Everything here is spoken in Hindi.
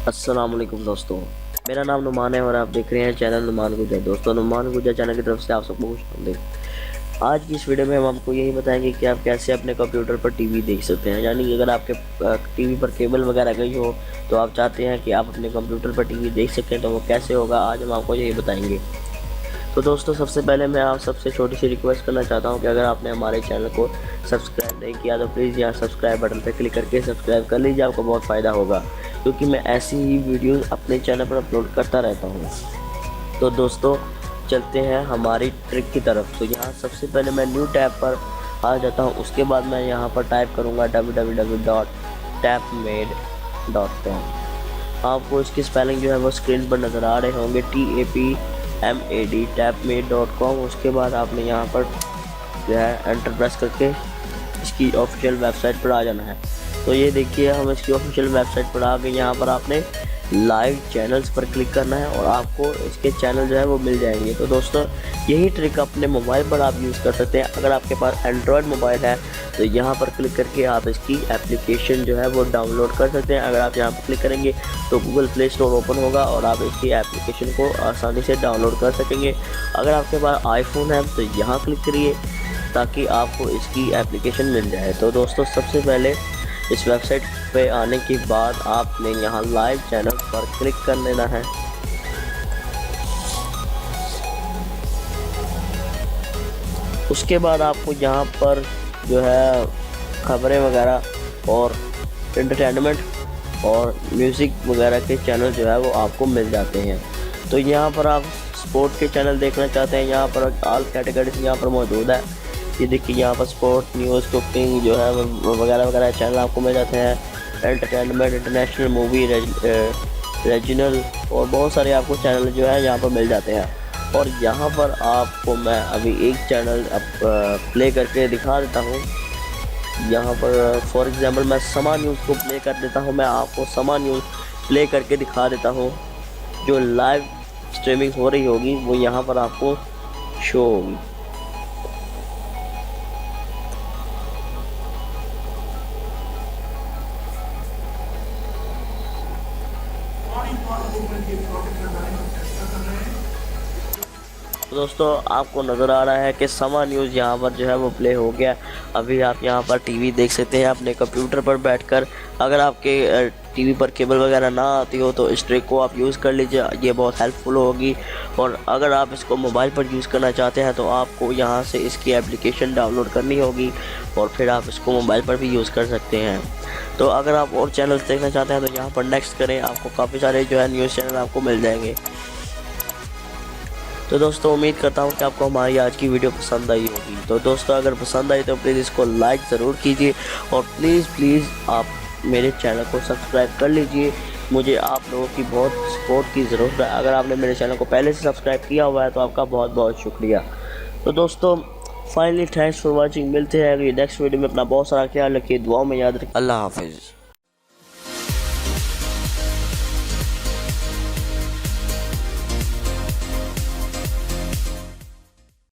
अस्सलाम वालेकुम दोस्तों, मेरा नाम नुमान है और आप देख रहे हैं चैनल नुमान गुजर। दोस्तों, नुमान गुजर चैनल की तरफ से आप सबको खुश। आज की इस वीडियो में हम आपको यही बताएंगे कि आप कैसे अपने कंप्यूटर पर टीवी देख सकते हैं। यानी अगर आपके टीवी पर केबल वगैरह गई हो तो आप चाहते हैं कि आप अपने कंप्यूटर पर टीवी देख सकें, तो वो कैसे होगा आज हम आपको यही बताएंगे। तो दोस्तों, सबसे पहले मैं आप सबसे छोटी सी रिक्वेस्ट करना चाहता हूं कि अगर आपने हमारे चैनल को सब्सक्राइब नहीं किया तो प्लीज़ यहाँ सब्सक्राइब बटन पर क्लिक करके सब्सक्राइब कर लीजिए, आपको बहुत फ़ायदा होगा क्योंकि मैं ऐसी ही वीडियो अपने चैनल पर अपलोड करता रहता हूँ। तो दोस्तों, चलते हैं हमारी ट्रिक की तरफ। तो यहाँ सबसे पहले मैं न्यू टैब पर आ जाता हूँ। उसके बाद मैं यहाँ पर टाइप करूँगा www.tapmade.com। आपको इसकी स्पेलिंग जो है वो स्क्रीन पर नज़र आ रहे होंगे, TAPMAD tapmade.com। उसके बाद आपने यहाँ पर जो है एंटर प्रेस करके इसकी ऑफिशियल वेबसाइट पर आ जाना है। तो ये देखिए, हम इसकी ऑफिशियल वेबसाइट पर आ गए। यहाँ पर आपने लाइव चैनल्स पर क्लिक करना है और आपको इसके चैनल जो है वो मिल जाएंगे। तो दोस्तों, यही ट्रिक अपने मोबाइल पर आप यूज़ कर सकते हैं। अगर आपके पास एंड्रॉयड मोबाइल है तो यहाँ पर क्लिक करके आप इसकी एप्लीकेशन जो है वो डाउनलोड कर सकते हैं। अगर आप यहाँ पर क्लिक करेंगे तो गूगल प्ले स्टोर ओपन होगा और आप इसकी एप्लीकेशन को आसानी से डाउनलोड कर सकेंगे। अगर आपके पास आईफोन है तो यहाँ क्लिक करिए ताकि आपको इसकी एप्लीकेशन मिल जाए। तो दोस्तों, सबसे पहले इस वेबसाइट पे आने के बाद आपने यहाँ लाइव चैनल पर क्लिक कर लेना है। उसके बाद आपको यहाँ पर जो है खबरें वगैरह और एंटरटेनमेंट और म्यूज़िक वगैरह के चैनल जो है वो आपको मिल जाते हैं। तो यहाँ पर आप स्पोर्ट के चैनल देखना चाहते हैं, यहाँ पर ऑल कैटेगरीज यहाँ पर मौजूद है। ये देखिए, यहाँ पर स्पोर्ट, न्यूज़, कुकिंग जो है वगैरह वगैरह चैनल आपको मिल जाते हैं। एंटरटेनमेंट, इंटरनेशनल, मूवी, रीजनल और बहुत सारे आपको चैनल जो है यहाँ पर मिल जाते हैं। और यहाँ पर आपको मैं अभी एक चैनल प्ले करके दिखा देता हूँ। यहाँ पर फॉर एग्ज़ाम्पल मैं समा न्यूज़ को प्ले कर देता हूँ। मैं आपको समा न्यूज़ प्ले करके दिखा देता हूँ। जो लाइव स्ट्रीमिंग हो रही होगी वो यहाँ पर आपको शो होगी। तो दोस्तों, आपको नज़र आ रहा है कि समा न्यूज़ यहाँ पर जो है वो प्ले हो गया। अभी आप यहाँ पर टीवी देख सकते हैं अपने कंप्यूटर पर बैठकर। अगर आपके टीवी पर केबल वगैरह ना आती हो तो इस ट्रिक को आप यूज़ कर लीजिए, ये बहुत हेल्पफुल होगी। और अगर आप इसको मोबाइल पर यूज़ करना चाहते हैं तो आपको यहाँ से इसकी एप्लीकेशन डाउनलोड करनी होगी और फिर आप इसको मोबाइल पर भी यूज़ कर सकते हैं। तो अगर आप और चैनल्स देखना चाहते हैं तो यहाँ पर नेक्स्ट करें, आपको काफ़ी सारे जो है न्यूज़ चैनल आपको मिल जाएंगे। तो दोस्तों, उम्मीद करता हूँ कि आपको हमारी आज की वीडियो पसंद आई होगी। तो दोस्तों, अगर पसंद आई तो प्लीज़ इसको लाइक ज़रूर कीजिए और प्लीज़ आप मेरे चैनल को सब्सक्राइब कर लीजिए। मुझे आप लोगों की बहुत सपोर्ट की ज़रूरत है। अगर आपने मेरे चैनल को पहले से सब्सक्राइब किया हुआ है तो आपका बहुत बहुत शुक्रिया। तो दोस्तों, फाइनली थैंक्स फॉर वॉचिंग। मिलते हैं अगली नेक्स्ट वीडियो में। अपना बहुत सारा ख्याल रखिए, दुआओं में याद रखिए। अल्लाह हाफिज़।